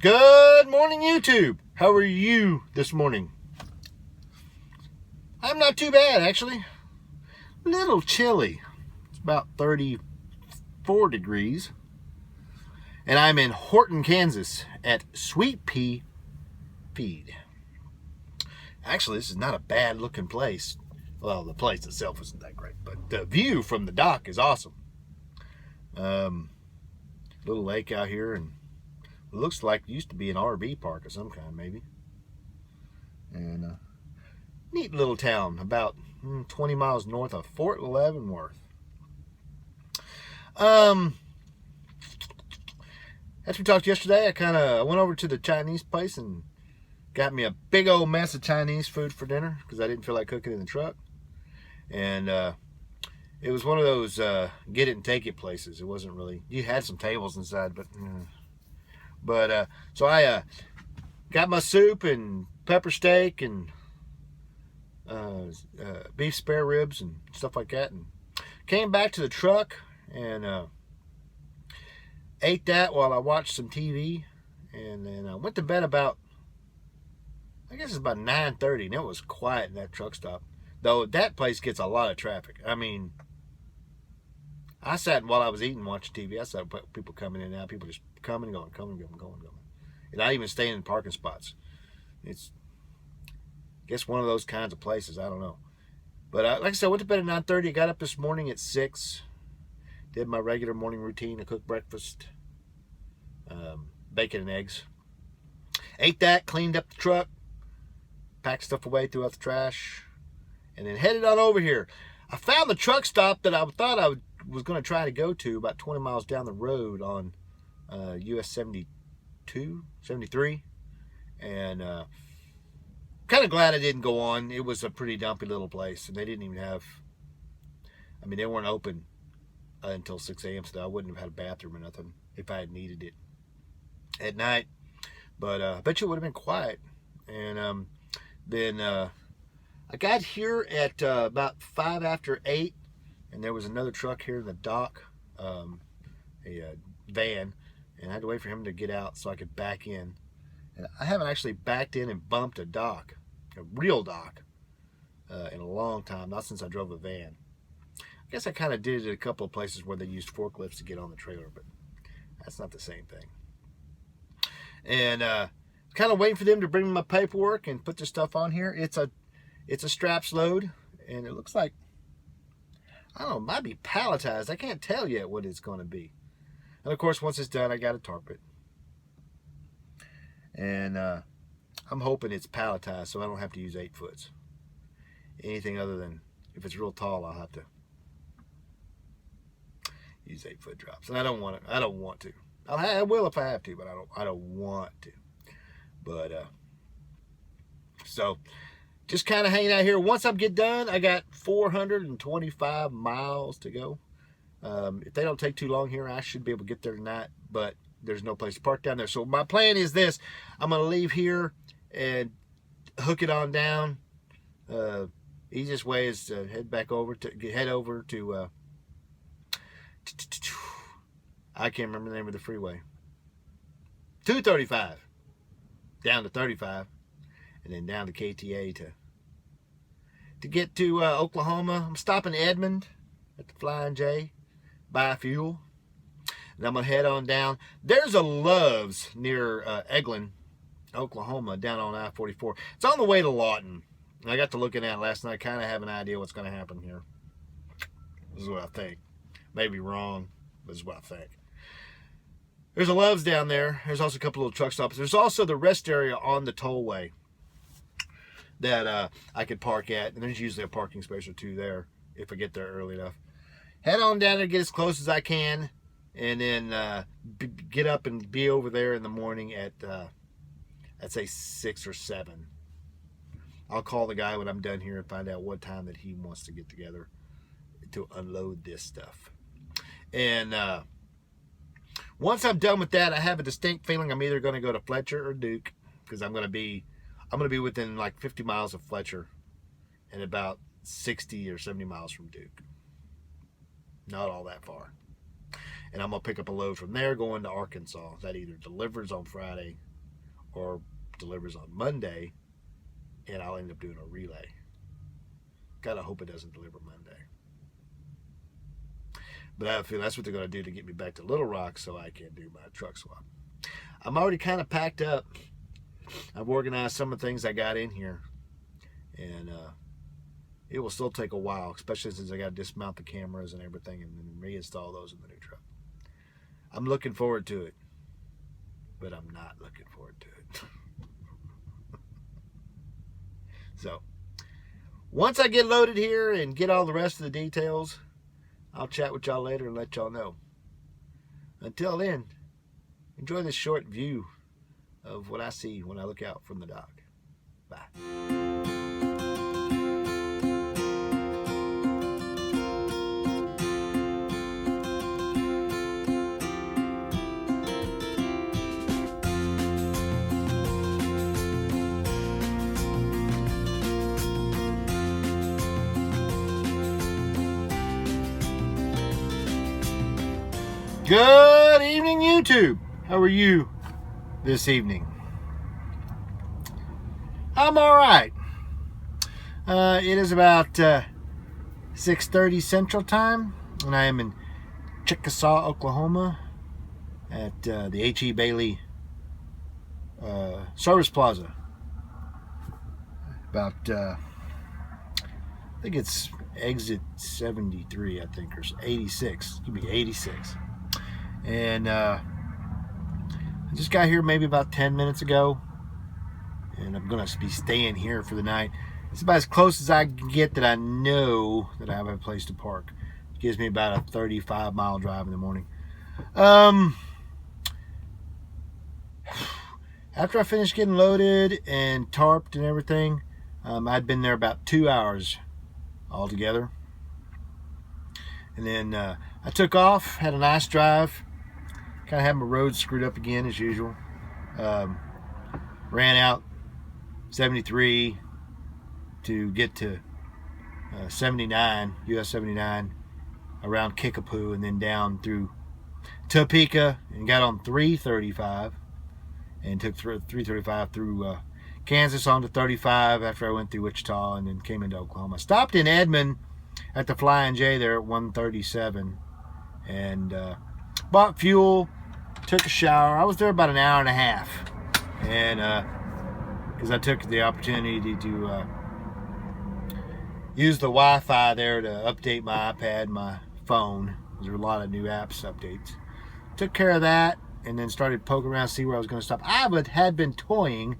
Good morning, YouTube. How are you this morning? I'm not too bad, actually. A little chilly. It's about 34 degrees. And I'm in Horton, Kansas at Sweet Pea Feed. Actually, this is not a bad looking place. Well, the place itself isn't that great, but the view from the dock is awesome. Little lake out here, and it looks like it used to be an RV park of some kind, maybe. And neat little town, about 20 miles north of Fort Leavenworth. As we talked yesterday, I went over to the Chinese place and got me a big old mess of Chinese food for dinner because I didn't feel like cooking in the truck. And it was one of those get it and take it places. It wasn't really, you had some tables inside, but so I got my soup and pepper steak and beef spare ribs and stuff like that, and came back to the truck and ate that while I watched some TV, and then I went to bed about, I guess it's about 9:30, and it was quiet in that truck stop. Though that place gets a lot of traffic. I mean, I sat while I was eating watching TV. I saw people coming in and out, people just coming and going, and not even staying in parking spots. It's, I guess, one of those kinds of places. I don't know. But like I said, I went to bed at 9:30. I got up this morning at 6. Did my regular morning routine. I cooked breakfast, bacon and eggs. Ate that, cleaned up the truck, packed stuff away, threw out the trash, and then headed on over here. I found the truck stop that I thought I was going to try to go to about 20 miles down the road on US 73. And kind of glad I didn't go on. It was a pretty dumpy little place, and they didn't even have, I mean, they weren't open until 6 a.m. so I wouldn't have had a bathroom or nothing if I had needed it at night. But I bet you it would have been quiet. And then I got here at about 5 after 8, and there was another truck here in the dock, a van, and I had to wait for him to get out so I could back in. And I haven't actually backed in and bumped a dock, a real dock, in a long time, not since I drove a van. I guess I kind of did it at a couple of places where they used forklifts to get on the trailer, but that's not the same thing. And kind of waiting for them to bring me my paperwork and put the stuff on here. It's a straps load, and it looks like, I don't know, it might be palletized. I can't tell yet what it's going to be. And of course, once it's done, I got to tarp it. And I'm hoping it's palletized so I don't have to use 8-foots. Anything other than, if it's real tall, I'll have to use 8-foot drops. And I don't want to. I will if I have to, but I don't want to. But so just kind of hanging out here. Once I get done, I got 425 miles to go. If they don't take too long here, I should be able to get there tonight, but there's no place to park down there. So my plan is this: I'm going to leave here and hook it on down. Easiest way is to head over to I can't remember the name of the freeway. 235 down to 35, and then down to KTA to get to Oklahoma. I'm stopping Edmond at the Flying J, buy fuel, and I'm gonna head on down. There's a Love's near Eglin, Oklahoma, down on I-44. It's on the way to Lawton. I got to looking at it last night. Kind of have an idea what's going to happen here. This is what I think. Maybe wrong, but this is what I think. There's a Love's down there. There's also a couple little truck stops. There's also the rest area on the tollway that I could park at. And there's usually a parking space or two there if I get there early enough. Head on down there, get as close as I can, and then get up and be over there in the morning at, I'd say 6 or 7. I'll call the guy when I'm done here and find out what time that he wants to get together to unload this stuff. And once I'm done with that, I have a distinct feeling I'm either going to go to Fletcher or Duke, because I'm going to be within like 50 miles of Fletcher and about 60 or 70 miles from Duke. Not all that far. And I'm going to pick up a load from there going to Arkansas. That either delivers on Friday or delivers on Monday, and I'll end up doing a relay. Gotta hope it doesn't deliver Monday. But I feel that's what they're going to do to get me back to Little Rock so I can do my truck swap. I'm already kind of packed up. I've organized some of the things I got in here. And it will still take a while, especially since I got to dismount the cameras and everything and then reinstall those in the new truck. I'm looking forward to it. But I'm not looking forward to it. So, once I get loaded here and get all the rest of the details, I'll chat with y'all later and let y'all know. Until then, enjoy this short view of what I see when I look out from the dock. Bye. Good evening, YouTube. How are you this evening? I'm all right. It is about 6:30 Central Time, and I am in Chickasaw, Oklahoma, at the H.E. Bailey Service Plaza. About, I think it's exit 73, I think, or 86. It could be 86. And I just got here maybe about 10 minutes ago, and I'm gonna be staying here for the night. It's about as close as I can get that I know that I have a place to park. It gives me about a 35-mile drive in the morning. After I finished getting loaded and tarped and everything, I'd been there about 2 hours altogether. And then I took off, had a nice drive. Kind of had my road screwed up again as usual. Ran out 73 to get to 79, US 79, around Kickapoo, and then down through Topeka and got on 335 and took 335 through Kansas onto 35 after I went through Wichita and then came into Oklahoma. Stopped in Edmond at the Flying J there at 137 and bought fuel, took a shower. I was there about an hour and a half, and because I took the opportunity to use the Wi-Fi there to update my iPad, my phone. There were a lot of new apps updates. Took care of that, and then started poking around to see where I was going to stop. I had been toying.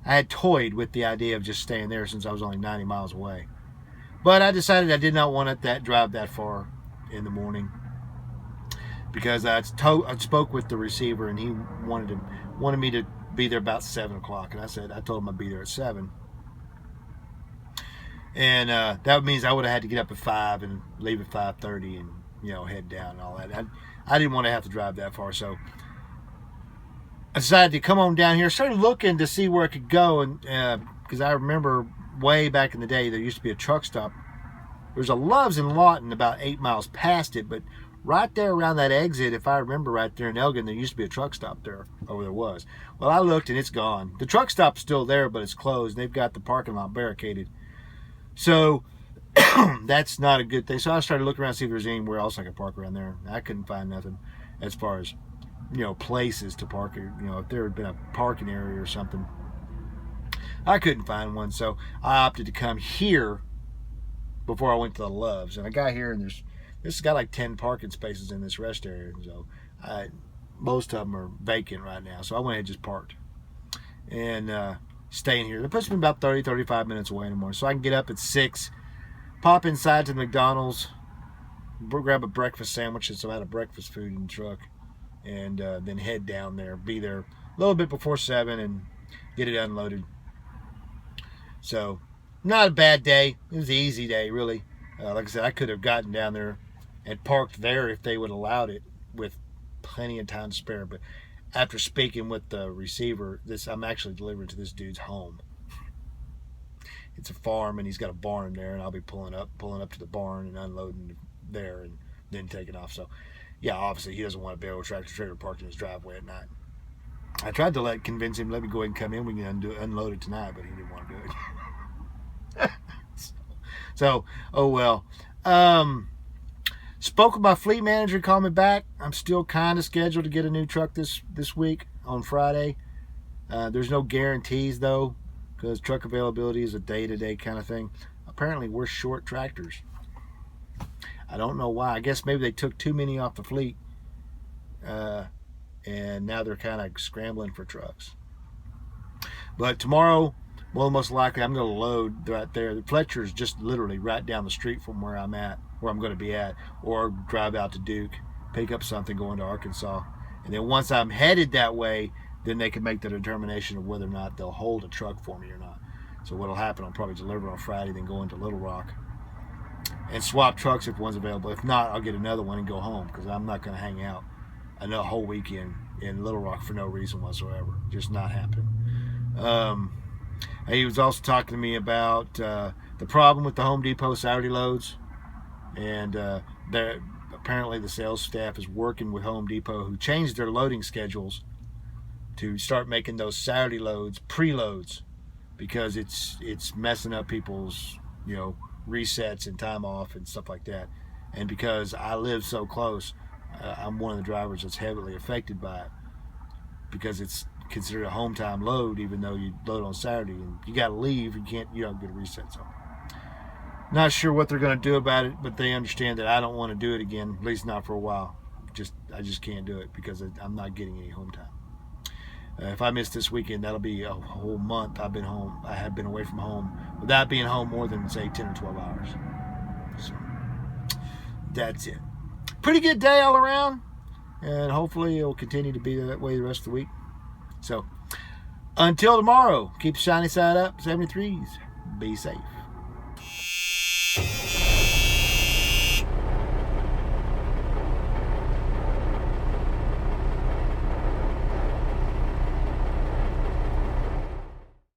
I had toyed with the idea of just staying there since I was only 90 miles away. But I decided I did not want to drive that far in the morning, because I spoke with the receiver and he wanted me to be there about 7 o'clock, and I told him I'd be there at 7, and that means I would have had to get up at 5 and leave at 5:30 and head down and all that. I didn't want to have to drive that far, so I decided to come on down here. Started looking to see where I could go, and because I remember way back in the day there used to be a truck stop. There's a Love's in Lawton about 8 miles past it, but right there around that exit, if I remember right there in Elgin, there used to be a truck stop there, or there was. Well, I looked and it's gone. The truck stop's still there, but it's closed. They've got the parking lot barricaded. So that's not a good thing. So I started looking around to see if there's anywhere else I could park around there. I couldn't find nothing as far as places to park. If there had been a parking area or something, I couldn't find one. So I opted to come here before I went to the Love's, and I got here and this has got like 10 parking spaces in this rest area, so most of them are vacant right now, so I went ahead and just parked and staying here. That puts me about 30-35 minutes away in the morning, so I can get up at 6, pop inside to the McDonald's, grab a breakfast sandwich, and so I had a breakfast food in the truck, and then head down there, be there a little bit before 7 and get it unloaded. So not a bad day. It was an easy day, really. Like I said, I could have gotten down there and parked there if they would have allowed it, with plenty of time to spare. But after speaking with the receiver, I'm actually delivering to this dude's home. It's a farm, and he's got a barn there, and I'll be pulling up to the barn and unloading there and then taking off. So, yeah, obviously he doesn't want to be able to tractor trailer parked in his driveway at night. I tried to convince him, let me go ahead and come in. We can unload it tonight, but he didn't want to do it. So, oh well. Spoke with my fleet manager, called me back. I'm still kind of scheduled to get a new truck this week on Friday. There's no guarantees though, because truck availability is a day-to-day kind of thing. Apparently, we're short tractors. I don't know why. I guess maybe they took too many off the fleet, and now they're kind of scrambling for trucks. But tomorrow, well, most likely I'm going to load right there. The Fletcher is just literally right down the street from where I'm going to be at, or drive out to Duke, pick up something going to Arkansas, and then once I'm headed that way, then they can make the determination of whether or not they'll hold a truck for me or not. So what'll happen, I'll probably deliver on Friday, then go into Little Rock and swap trucks if one's available. If not, I'll get another one and go home, because I'm not going to hang out a whole weekend in Little Rock for no reason whatsoever. Just not happening. He was also talking to me about the problem with the Home Depot Saturday loads, and apparently the sales staff is working with Home Depot, who changed their loading schedules to start making those Saturday loads preloads, because it's messing up people's resets and time off and stuff like that. And because I live so close, I'm one of the drivers that's heavily affected by it, because it's considered a home time load, even though you load on Saturday and you got to leave. You don't get a reset. So not sure what they're going to do about it, but they understand that I don't want to do it again, at least not for a while. I just can't do it because I'm not getting any home time. If I miss this weekend, that'll be a whole month I've been home. I have been away from home without being home more than, say, 10 or 12 hours. So that's it. Pretty good day all around, and hopefully it'll continue to be that way the rest of the week. So until tomorrow, keep the shiny side up, 73s. Be safe.